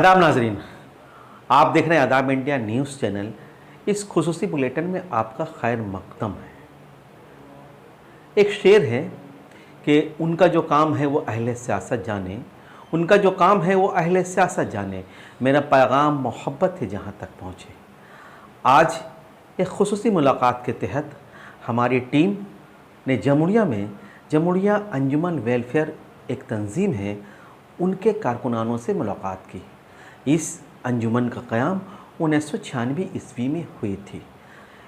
आदाब नाजरीन, आप देख रहे हैं आदाब इंडिया न्यूज़ चैनल। इस खुसूसी बुलेटिन में आपका खैर मकदम है। एक शेर है कि उनका जो काम है वो अहले सियासत जाने, उनका जो काम है वो अहले सियासत जाने, मेरा पैगाम मोहब्बत है जहाँ तक पहुँचे। आज एक खुसूसी मुलाकात के तहत हमारी टीम ने जमुड़िया अंजुमन वेलफेयर एक तंजीम है, उनके कारकुनानों से मुलाकात की। इस अंजुमन का क़याम 1996 ईस्वी में हुई थी।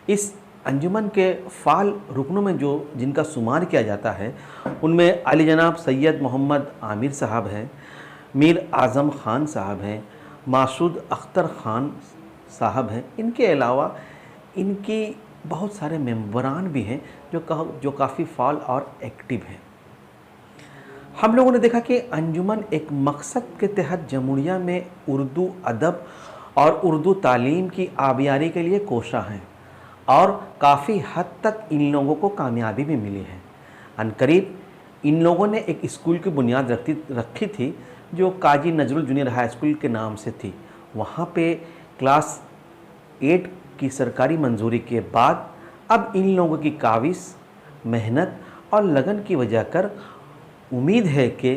इस अंजुमन के फ़ाल रुकनों में जिनका शुमार किया जाता है उनमें अली जनाब सैयद मोहम्मद आमिर साहब हैं, मीर आज़म ख़ान साहब हैं, मासूद अख्तर ख़ान साहब हैं। इनके अलावा इनकी बहुत सारे मेंबरान भी हैं जो काफ़ी फ़ाल और एक्टिव हैं। हम लोगों ने देखा कि अंजुमन एक मकसद के तहत जमुड़िया में उर्दू अदब और उर्दू तालीम की आबियारी के लिए कोशा हैं और काफ़ी हद तक इन लोगों को कामयाबी भी मिली है। अनकरीब इन लोगों ने एक स्कूल की बुनियाद रखी थी जो काजी नजरुल जूनियर हाई स्कूल के नाम से थी। वहाँ पे क्लास 8 की सरकारी मंजूरी के बाद अब इन लोगों की काविश, मेहनत और लगन की वजह कर उम्मीद है कि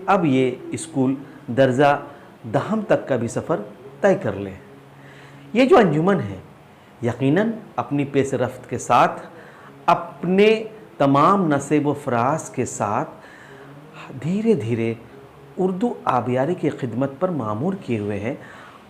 अब ये स्कूल दर्जा दहम तक का भी सफ़र तय कर ले। ये जो अंजुमन है यकीनन अपनी पेश रफ्त के साथ, अपने तमाम नसेब व फ़राज के साथ धीरे धीरे उर्दू आबियारी की खिदमत पर मामूर किए हुए हैं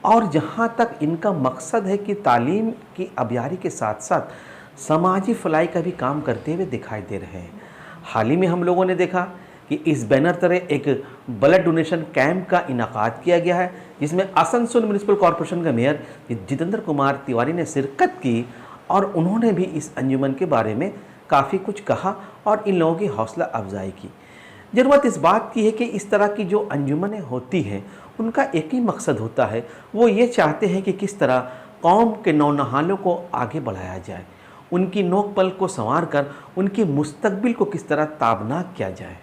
और जहाँ तक इनका मकसद है कि तालीम की आबियारी के साथ साथ समाजी फलाई का भी काम करते हुए दिखाई दे रहे हैं। हाल ही में हम लोगों ने देखा कि इस बैनर तरह एक ब्लड डोनेशन कैंप का इनाकाद किया गया है जिसमें आसनसोल म्यूनिसिपल कॉरपोरेशन के मेयर जितेंद्र कुमार तिवारी ने शिरकत की और उन्होंने भी इस अंजुमन के बारे में काफ़ी कुछ कहा और इन लोगों की हौसला अफजाई की। ज़रूरत इस बात की है कि इस तरह की जो अंजुमनें होती हैं उनका एक ही मकसद होता है, वो ये चाहते हैं कि किस तरह कौम के नौनहालों को आगे बढ़ाया जाए, उनकी नोक पल को संवार कर उनकी मुस्तकबिल को किस तरह ताबनाक किया जाए।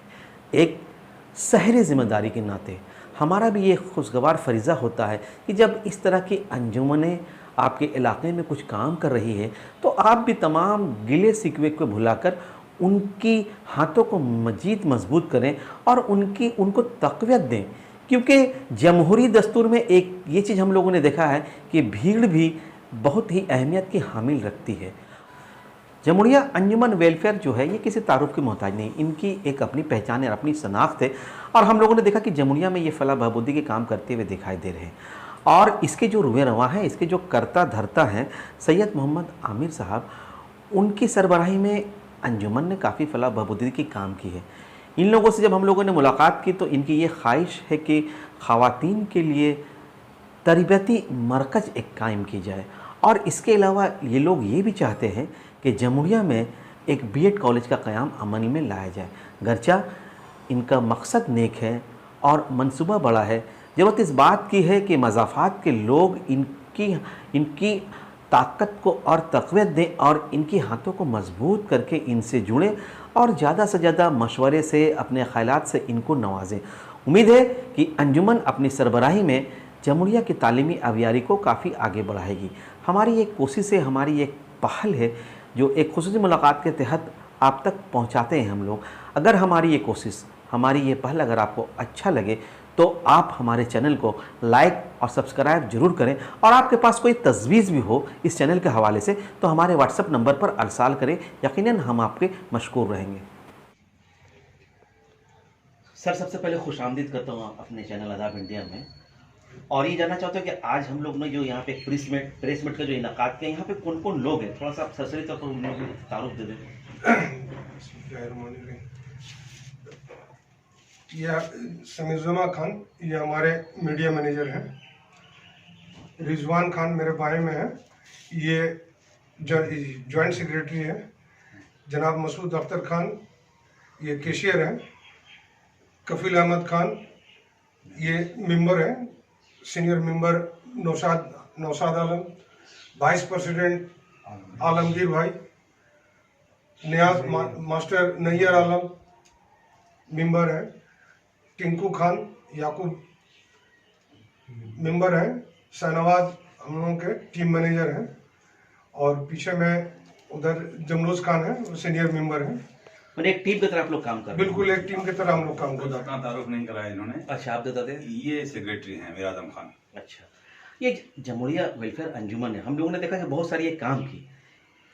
एक शहरी ज़िम्मेदारी के नाते हमारा भी ये खुशगवार फरीज़ा होता है कि जब इस तरह की अंजुमनें आपके इलाके में कुछ काम कर रही है तो आप भी तमाम गिले शिकवे को भुलाकर उनकी हाथों को मज़ीद मजबूत करें और उनको तक़वियत दें, क्योंकि जमहूरी दस्तूर में एक ये चीज़ हम लोगों ने देखा है कि भीड़ भी बहुत ही अहमियत की हामिल रखती है। जमुड़िया अंजुमन वेलफेयर जो है ये किसी तारुफ की मोहताज नहीं, इनकी एक अपनी पहचान है, अपनी शनाख्त है और हम लोगों ने देखा कि जमुड़िया में ये फलाह बहबूदी के काम करते हुए दिखाई दे रहे हैं और इसके जो रुए रवा हैं, इसके जो करता धरता हैं सैयद मोहम्मद आमिर साहब, उनकी सरबराही में अंजुमन ने काफ़ी फलाह बहबूदी की काम की है। इन लोगों से जब हम लोगों ने मुलाकात की तो इनकी ये ख्वाहिश है कि ख़वातीन के लिए तरबियती मरकज़ एक कायम की जाए और इसके अलावा ये लोग ये भी चाहते हैं कि जमुड़िया में एक बीएड कॉलेज का क़याम अमल में लाया जाए। गर्चा इनका मकसद नेक है और मंसूबा बड़ा है। ज़रूरत इस बात की है कि मज़ाफ़ात के लोग इनकी ताकत को और तक़वियत दें और इनकी हाथों को मजबूत करके इनसे जुड़ें और ज़्यादा से ज़्यादा मशवरे से, अपने ख़यालात से इनको नवाजें। उम्मीद है कि अंजुमन अपनी सरबराही में जमुड़िया की तालीमी आबियारी को काफ़ी आगे बढ़ाएगी। हमारी एक कोशिश है, हमारी एक पहल है जो एक खुसूसी मुलाकात के तहत आप तक पहुंचाते हैं हम लोग। अगर हमारी ये कोशिश, हमारी ये पहल अगर आपको अच्छा लगे तो आप हमारे चैनल को लाइक और सब्सक्राइब जरूर करें और आपके पास कोई तजवीज़ भी हो इस चैनल के हवाले से तो हमारे व्हाट्सएप नंबर पर अरसाल करें, यकीनन हम आपके मशकूर रहेंगे। सर, सबसे पहले खुशामदीद करता हूँ अपने चैनल आदाब इंडिया में और ये जानना चाहते हो कि आज हम लोग ने जो यहाँ पे प्रेस मीट का जो इनाकाद किया, यहाँ पे कौन कौन लोग हैं, थोड़ा सा आप सरसरी तौर पर उन लोगों को तारुफ दे दें। यह समीजुमा खान, ये हमारे मीडिया मैनेजर हैं। रिजवान खान मेरे बाएं में है, ये जॉइंट सेक्रेटरी है। जनाब मसूद अख्तर खान, ये कैशियर हैं। कफील अहमद खान, ये मेंबर हैं, senior member. Naushad Alam, vice president Alamgir भाई, नियाज मास्टर नैयर आलम मेंबर है। टिंकू खान, याकूब मेंबर हैं, शाहनवाज हम लोगों के टीम मैनेजर हैं, और पीछे में उधर जमरोज खान है, वो सीनियर मेंबर हैं। मैंने एक टीम की तरह आप लोग काम कर रहे बिल्कुल एक टीम की तरह हम लोग काम खुद करते अपना तारुफ नहीं कराया इन्होंने। हैं। अच्छा, आप बता दें। ये सेक्रेटरी हैं मीर आजम खान। अच्छा, ये जमुरिया वेलफेयर अंजुमन है, हम लोगों ने देखा कि बहुत सारी ये काम की,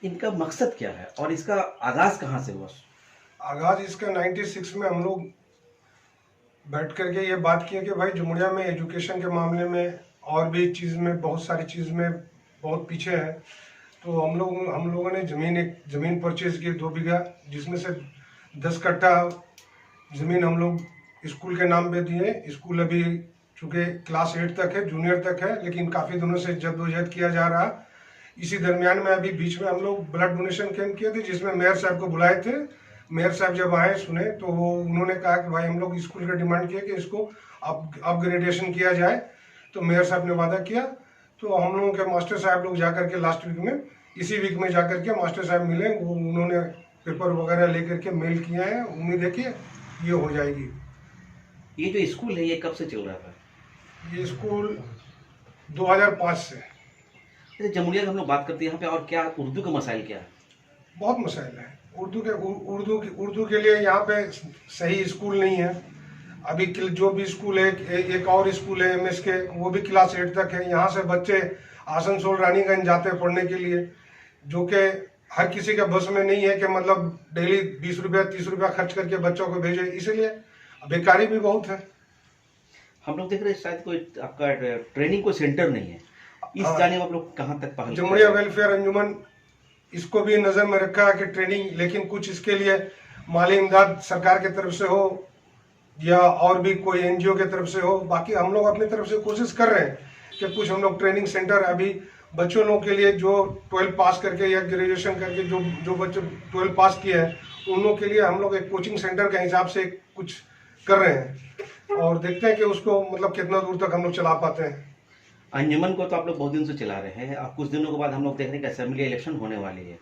इनका मकसद क्या है और इसका आगाज कहाँ से हुआ? आगाज इसका 96 में हम लोग बैठ करके ये बात किए कि भाई जमुरिया में एजुकेशन के मामले में और भी चीज़ में बहुत सारी चीज़ में बहुत पीछे है। तो हम लोगों ने एक ज़मीन परचेज की 2 बीघा, जिसमें से 10 कट्ठा ज़मीन हम लोग स्कूल के नाम पे दिए। स्कूल अभी चूँकि क्लास 8 तक है, जूनियर तक है, लेकिन काफ़ी दिनों से जद्दोजहद किया जा रहा। इसी दरमियान में अभी बीच में हम लोग ब्लड डोनेशन कैंप किए थे, जिसमें मेयर साहब को बुलाए थे। मेयर साहब जब आए सुने तो वो उन्होंने कहा कि भाई हम लोग स्कूल का डिमांड किया कि इसको अपग्रेडेशन किया जाए। तो मेयर साहब ने वादा किया। तो हम लोगों के मास्टर साहब लोग जाकर के लास्ट वीक में, इसी वीक में जाकर के मास्टर साहब मिले, वो उन्होंने पेपर वगैरह लेकर के मेल किया है। उम्मीद है कि ये हो जाएगी। ये जो स्कूल है ये कब से चल रहा था? ये स्कूल 2005 से। जैसे जमुरिया की हम लोग बात करते हैं यहाँ पे, और क्या उर्दू का मसाइल क्या है? बहुत मसाइल है उर्दू के लिए यहाँ पे सही स्कूल नहीं है। अभी जो भी स्कूल है, एक और स्कूल है एमएस के, वो भी क्लास 8 तक है। यहाँ से बच्चे आसनसोल रानीगंज जाते हैं पढ़ने के लिए, जो कि हर किसी के बस में नहीं है कि मतलब डेली 20 रुपया 30 रुपया खर्च करके बच्चों को भेजे, इसलिए बेकारी भी बहुत है। हम लोग देख रहे हैं शायद कोई आपका ट्रेनिंग कोई सेंटर नहीं है, इस हाँ। जाने में आप लोग कहाँ तक पहल? जमुरिया वेलफेयर अंजुमन इसको भी नजर में रखा है कि ट्रेनिंग, लेकिन कुछ इसके लिए माली इमदाद सरकार की तरफ से हो या और भी कोई एनजीओ की तरफ से हो। बाकी हम लोग अपनी तरफ से कोशिश कर रहे हैं कि कुछ हम लोग ट्रेनिंग सेंटर अभी बच्चों लोगों के लिए, जो 12 पास करके या ग्रेजुएशन करके जो बच्चे 12 पास किए हैं, उन लोगों के लिए हम लोग एक कोचिंग सेंटर के हिसाब से कुछ कर रहे हैं, और देखते हैं कि उसको मतलब कितना दूर तक हम लोग चला पाते हैं। अंजुमन को तो आप लोग बहुत दिन से चला रहे हैं, अब कुछ दिनों के बाद हम लोग देख रहे हैं कि असेंबली इलेक्शन होने वाली है।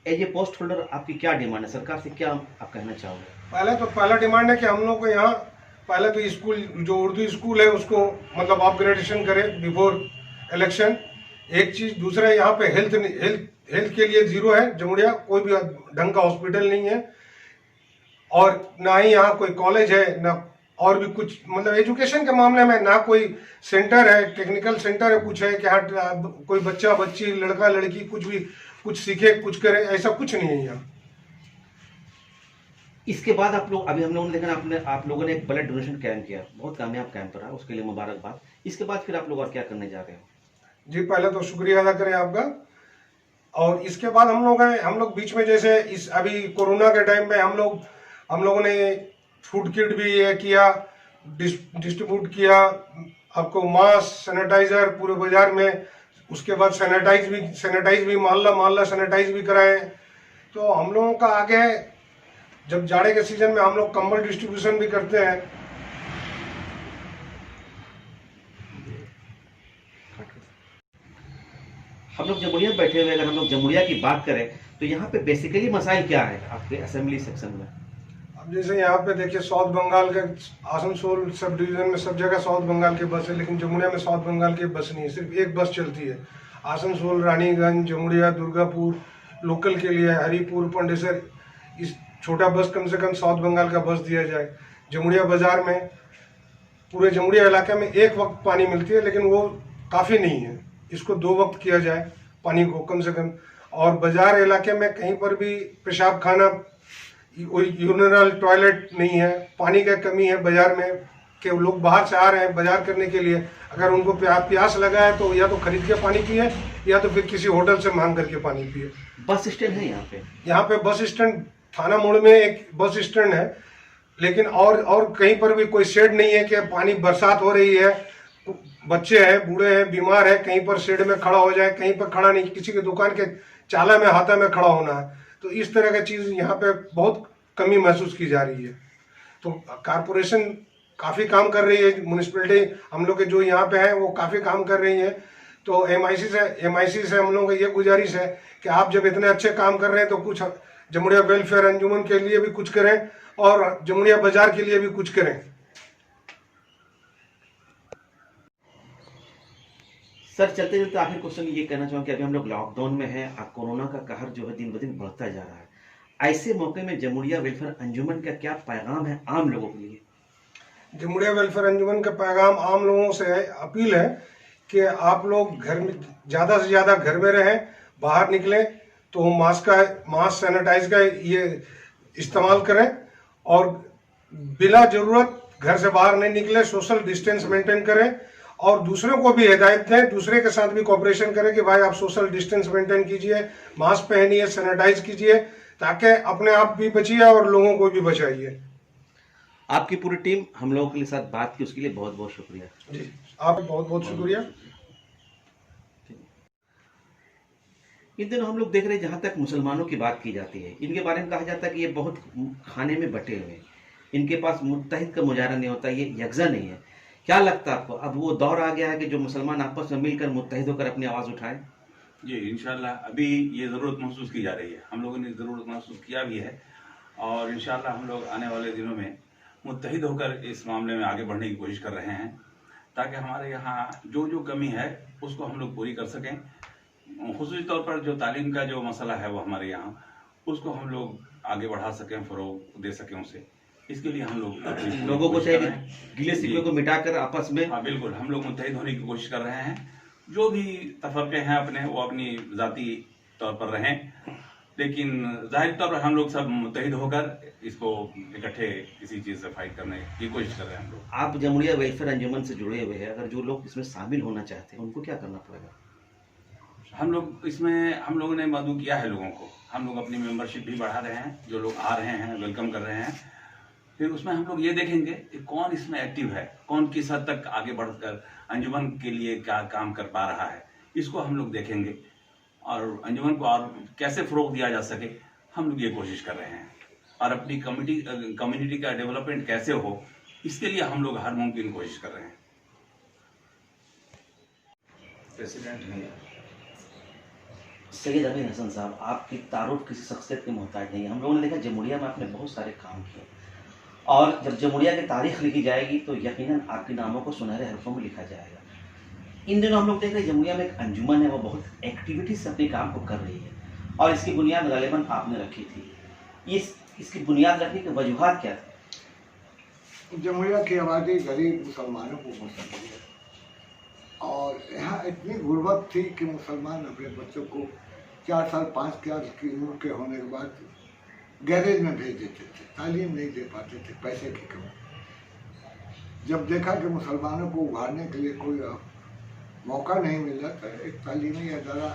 एज ए पोस्ट होल्डर आपकी क्या डिमांड है, सरकार से क्या आप कहना चाहोगे? पहला डिमांड है कि हम लोग को यहाँ पहले तो स्कूल, जो उर्दू स्कूल है, उसको मतलब अपग्रेडेशन करे बिफोर इलेक्शन। एक चीज, दूसरा यहाँ पे हेल्थ के लिए जीरो है जमुरिया, कोई भी ढंग का हॉस्पिटल नहीं है, और ना ही यहाँ कोई कॉलेज है, ना और भी कुछ मतलब एजुकेशन के मामले में ना कोई सेंटर है, टेक्निकल सेंटर है कुछ है कि हाँ कोई बच्चा बच्ची लड़का लड़की कुछ सीखे कुछ करे, ऐसा कुछ नहीं है यहाँ। इसके बाद आप लोग, अभी हम लोगों ने देखा आप लोगों ने एक ब्लड डोनेशन कैंप किया, बहुत कामयाब कैंप रहा, उसके लिए मुबारकबाद। इसके बाद फिर आप लोग और क्या करने जा रहे हो? जी पहले तो शुक्रिया अदा करें आपका। और इसके बाद हम लोग बीच में, जैसे इस अभी कोरोना के टाइम पे हम लोगों ने फूड किट भी ये किया, डिस्ट्रीब्यूट किया आपको, मास्क सैनिटाइजर पूरे बाजार में। उसके बाद सैनिटाइज भी मोहल्ला सैनिटाइज भी कराए। तो हम लोगों का आगे जब जाड़े के सीजन में हम लोग कंबल डिस्ट्रीब्यूशन भी करते हैं। हम लोग जमुरिया में बैठे हुए, अगर हम लोग जमुरिया की बात करें तो यहाँ पे बेसिकली मसाइल क्या है आपके असेंबली सेक्शन में? अब जैसे यहाँ पे देखिए, साउथ बंगाल के आसनसोल सब डिवीजन में सब जगह साउथ बंगाल की बस है, लेकिन जमुरिया में साउथ बंगाल की बस नहीं है, सिर्फ एक बस चलती है। आसनसोल रानीगंज जमुरिया दुर्गापुर लोकल के लिए, हरिपुर पंडेसर, इस छोटा बस कम से कम साउथ बंगाल का बस दिया जाए। जमुरिया बाजार में, पूरे जमुरिया इलाके में एक वक्त पानी मिलती है, लेकिन वो काफ़ी नहीं है, इसको 2 वक्त किया जाए पानी को कम से कम। और बाजार इलाके में कहीं पर भी पेशाब खाना, यूरिनल टॉयलेट नहीं है, पानी का कमी है बाजार में, कि लोग बाहर से आ रहे हैं बाजार करने के लिए, अगर उनको प्यास लगा है तो या तो खरीद के पानी पिए या तो फिर किसी होटल से मांग करके पानी पिए। बस स्टैंड है यहाँ पे बस स्टैंड, थाना मोड़ में एक बस स्टैंड है, लेकिन और कहीं पर भी कोई शेड नहीं है कि पानी बरसात हो रही है, बच्चे हैं, बूढ़े हैं, बीमार है, कहीं पर शेड में खड़ा हो जाए, कहीं पर खड़ा नहीं, किसी की दुकान के चाला में हाथा में खड़ा होना है। तो इस तरह की चीज़ यहाँ पे बहुत कमी महसूस की जा रही है। तो कारपोरेशन काफ़ी काम कर रही है, म्यूनिसिपैलिटी हम लोग के जो यहाँ पे हैं वो काफ़ी काम कर रही है। तो एमआईसी से हम लोगों को ये गुजारिश है कि आप जब इतने अच्छे काम कर रहे हैं तो कुछ जमुरिया वेलफेयर अंजुमन के लिए भी कुछ करें और जमुरिया बाजार के लिए भी कुछ करें। सर चलते चलते आखिर क्वेश्चन ये कहना चाहूँगा कि अभी हम लोग लॉकडाउन में हैं, कोरोना का कहर जो है दिन ब दिन बढ़ता जा रहा है। ऐसे मौके में जमुड़िया वेलफेयर अंजुमन का क्या पैगाम है आम लोगों के लिए? जमुड़िया वेलफेयर अंजुमन का पैगाम आम लोगों से है, अपील है कि आप लोग घर में ज़्यादा से ज़्यादा घर में रहें, बाहर निकलें तो मास्क सैनिटाइज का ये इस्तेमाल करें और बिला ज़रूरत घर से बाहर नहीं निकले, सोशल डिस्टेंस मेंटेन करें और दूसरों को भी हिदायत दें, दूसरे के साथ भी कोऑपरेशन करें कि भाई आप सोशल डिस्टेंस मेंटेन कीजिए, मास्क पहनिए, सैनिटाइज कीजिए, ताकि अपने आप भी बचिए और लोगों को भी बचाइए। आपकी पूरी टीम हम लोगों के साथ बात की, उसके लिए बहुत बहुत शुक्रिया जी, आप बहुत बहुत शुक्रिया। इन दिनों हम लोग देख रहे हैं जहाँ तक मुसलमानों की बात की जाती है, इनके बारे में कहा जाता है कि ये बहुत खाने में बटे हुए हैं, इनके पास मुत्तहिद का मुजाहरा नहीं होता, ये यकजा नहीं है। क्या लगता है आपको अब वो दौर आ गया है कि जो मुसलमान आपस में मिलकर मुत्तहिद होकर अपनी आवाज़ उठाएं? जी इंशाल्लाह अभी ये ज़रूरत महसूस की जा रही है, हम लोगों ने ज़रूरत महसूस किया भी है और इंशाल्लाह हम लोग आने वाले दिनों में मुत्तहिद होकर इस मामले में आगे बढ़ने की कोशिश कर रहे हैं ताकि हमारे यहाँ जो जो कमी है उसको हम लोग पूरी कर सकें। ख़ुसूसी तौर पर जो तालीम का जो मसला है वो हमारे यहाँ उसको हम लोग आगे बढ़ा सकें, फ़रोग़ दे सकें उसे। इसके लिए हम लोग लोगों को चाहिए गिले शिकवे को मिटाकर आपस में, हाँ बिल्कुल, हम लोग मुत्तहिद होने की कोशिश कर रहे हैं। जो भी तफरक़े हैं अपने वो अपनी ज़ाती तौर पर रहें, लेकिन ज़ाहिर तौर पर हम लोग सब मुत्तहिद होकर इसको इकट्ठे किसी चीज़ से फाइट करने की कोशिश कर रहे हैं हम लोग। आप जमुड़िया वेलफेयर अंजुमन से जुड़े हुए हैं, अगर जो लोग इसमें शामिल होना चाहते हैं उनको क्या करना पड़ेगा? हम लोगों ने मदऊ किया है लोगों को, हम लोग अपनी मेंबरशिप भी बढ़ा रहे हैं, जो लोग आ रहे हैं वेलकम कर रहे हैं। फिर उसमें हम लोग ये देखेंगे कि कौन इसमें एक्टिव है, कौन किस हद तक आगे बढ़कर अंजुमन के लिए क्या काम कर पा रहा है, इसको हम लोग देखेंगे और अंजुमन को और कैसे फ़रोग़ दिया जा सके हम लोग ये कोशिश कर रहे हैं और अपनी कम्युनिटी का डेवलपमेंट कैसे हो इसके लिए हम लोग हर मुमकिन कोशिश कर रहे हैं। प्रेसिडेंट हैं सैयद अमीन हसन साहब, आपकी तारुफ किसी शख्सियत के मोहताज नहीं है। हम लोगों ने देखा जमुड़िया में आपने बहुत सारे काम किए और जब जमुड़िया की तारीख लिखी जाएगी तो यकीनन आपके नामों को सुनहरे हरफों में लिखा जाएगा। इन दिनों हम लोग देख रहे हैं जमुड़िया में एक अंजुमन है, वो बहुत एक्टिविटी से अपने काम को कर रही है और इसकी बुनियाद गालिबन आपने रखी थी। इसकी बुनियाद रखने की वजूहात क्या थी? जमुड़िया की आबादी गरीब मुसलमानों को पसंद है और यहाँ इतनी गुर्बत थी कि मुसलमान अपने बच्चों को 4 साल 5 साल की उम्र के होने के बाद गैरेज में भेज देते थे, तालीम नहीं दे पाते थे, पैसे की कमी। जब देखा कि मुसलमानों को उभारने के लिए कोई मौका नहीं मिला तो एक तालीमी अदारा,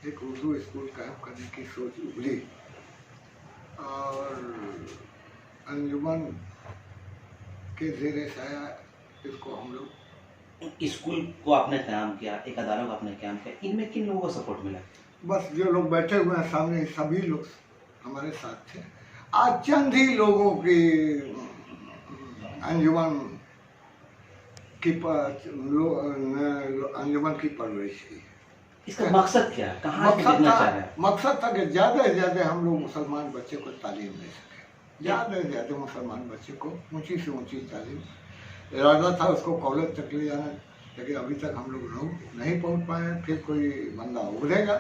एक उर्दू स्कूल कायम करने की सोच उभरी और अंजुमन के ज़ेरे साया इसको हम लोग स्कूल को आपने क़याम किया, एक अदालत को आपने क़याम किया, इनमें किन लोगों का सपोर्ट मिला? बस जो लोग बैठे हुए हैं सामने सभी लोग हमारे साथ थे। आज चंद ही लोगों की अंजुमन की परवरिश की। इसका मकसद क्या है? कहाँ देखना चाह रहे हैं? मकसद था कि ज़्यादा से ज़्यादा हम लोग मुसलमान बच्चे को तालीम दे सकें, ज़्यादा से ज़्यादा मुसलमान बच्चे को ऊंची से ऊंची तालीम। इरादा था उसको कॉलेज तक ले जाना, लेकिन अभी तक हम लोग नहीं पहुंच पाए। फिर कोई बंदा उभरेगा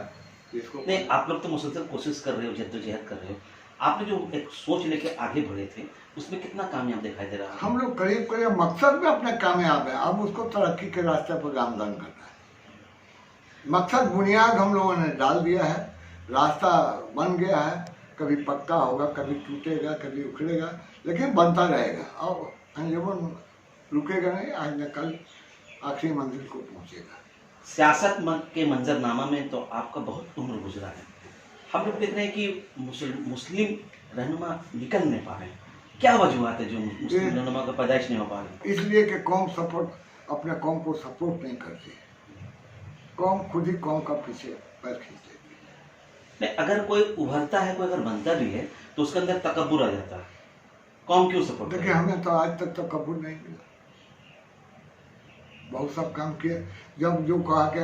जिसको नहीं, आप लोग तो मुसलसल कोशिश कर रहे हो, जद्दोजहद कर रहे हो। आपने जो एक सोच लेके आगे बढ़े थे उसमें कितना कामयाब दिखाई दे रहा है? हम लोग करीब करीब मकसद में अपने कामयाब है, अब उसको तरक्की के रास्ते पर गामगन करना है। मकसद बुनियाद हम लोगों ने डाल दिया है, रास्ता बन गया है, कभी पक्का होगा, कभी टूटेगा, कभी उखड़ेगा, लेकिन बनता रहेगा और अंजुमन रुकेगा नहीं, आज न कल आखिरी मंजिल को पहुंचेगा। सियासत के मंजरनामा में तो आपका बहुत उम्र गुजरा है, हम लोग देख रहे हैं कि मुस्लिम रहनुमा निकल नहीं पा रहे हैं। क्या वजूहत है जो मुस्लिम रहनुमा का पैदाइश नहीं हो पा रही? इसलिए कि कौम अपने कौम को सपोर्ट नहीं करती, कौम खुद ही कौम का पीछे पैर खींच देती है। नहीं, अगर कोई उभरता है, कोई अगर बनता भी है तो उसके अंदर तकब्बुर आ जाता है। कौम क्यों सपोर्ट? देखिए हमें तो आज तक तकब्बुर नहीं मिला, बहुत सब काम किए। जब जो कहा कि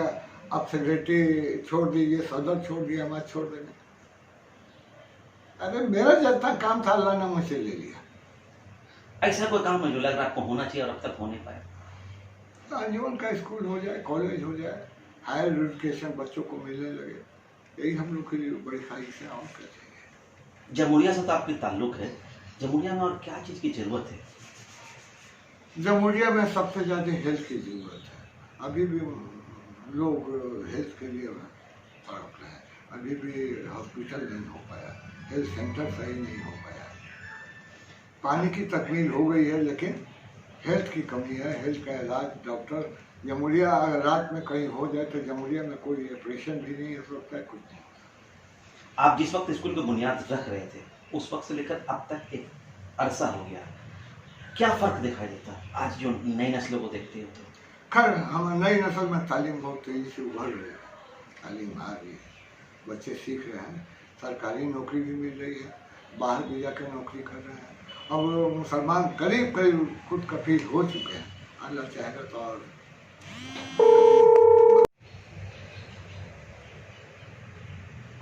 अब सेक्रेटरी छोड़ दीजिए, सदर छोड़ दिया, मैं छोड़ देंगे। अरे मेरा जितना काम था अल्लाह ने मुझसे ले लिया। ऐसा कोई काम है जो लग रहा है आपको होना चाहिए और अब तक हो नहीं पाया? तो अंजुमन का स्कूल हो जाए, कॉलेज हो जाए, हायर एजुकेशन बच्चों को मिलने लगे, यही हम लोग के लिए बड़ी ख्वाहिश है। और क्या चाहिए। जमुरिया से तो आपके ताल्लुक है, जमुरिया में और क्या चीज़ की ज़रूरत है? जमुरिया में सबसे ज़्यादा हेल्थ की ज़रूरत है। अभी भी लोग हेल्थ के लिए तड़प रहे हैं। अभी भी हॉस्पिटल नहीं हो पाया, हेल्थ सेंटर सही नहीं हो पाया। पानी की तकमील हो गई है, लेकिन हेल्थ की कमी है। हेल्थ का इलाज डॉक्टर जमुरिया अगर रात में कहीं हो जाए तो जमुरिया में कोई ऑपरेशन भी नहीं हो सकता है, कुछ नहीं। आप जिस वक्त स्कूल की बुनियाद रख रहे थे उस वक्त से लेकर अब तक एक अरसा हो गया, क्या फ़र्क दिखाई देता आज जो नई नस्लों को देखते हो? तो खैर हम नई नस्ल में तालीम बहुत तेज़ी से उभर रही है, तालीम आ रही है, बच्चे सीख रहे हैं, सरकारी नौकरी भी मिल रही है, बाहर भी जाकर नौकरी कर रहे हैं। अब मुसलमान करीब करीब खुद कफील हो चुके हैं, अल्लाह चाहेगा तो। और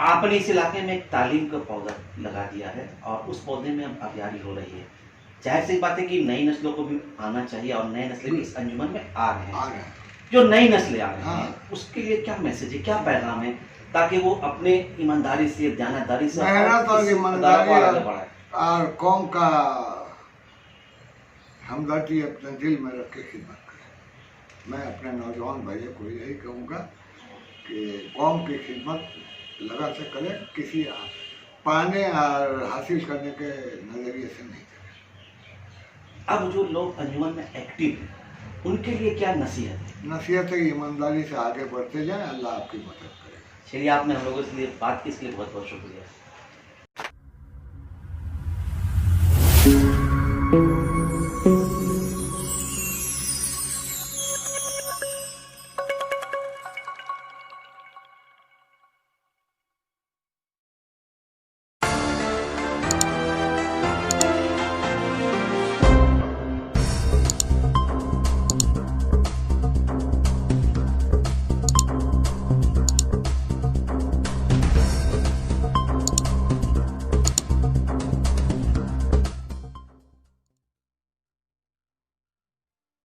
आपने इस इलाके में एक तालीम का पौधा लगा दिया है और उस पौधे में अब अभियारी हो रही है। जाहिर सी बात है कि नई नस्लों को भी आना चाहिए और नए नस्लें भी इस अंजुमन में आ रहे हैं। जो नई नस्लें आ रही हैं उसके लिए क्या मैसेज है, क्या पैगाम है, ताकि वो अपने ईमानदारी से, दयानतदारी से मेहनत और ईमानदारी और कौम का हमदर्दी अपने दिल में रख के खिदमत करें। मैं अपने नौजवान भाइयों को यही कहूँगा कि कौम की खिदमत लगन से करें, किसी पाने और हासिल करने के नज़रिए से नहीं करें। अब जो लोग अंजुमन में एक्टिव हैं उनके लिए क्या नसीहत है? नसीहत है ईमानदारी से आगे बढ़ते जाएं, अल्लाह आपकी मदद करेगा। चलिए, आपने हम लोगों के लिए बात की, इसके लिए बहुत बहुत शुक्रिया।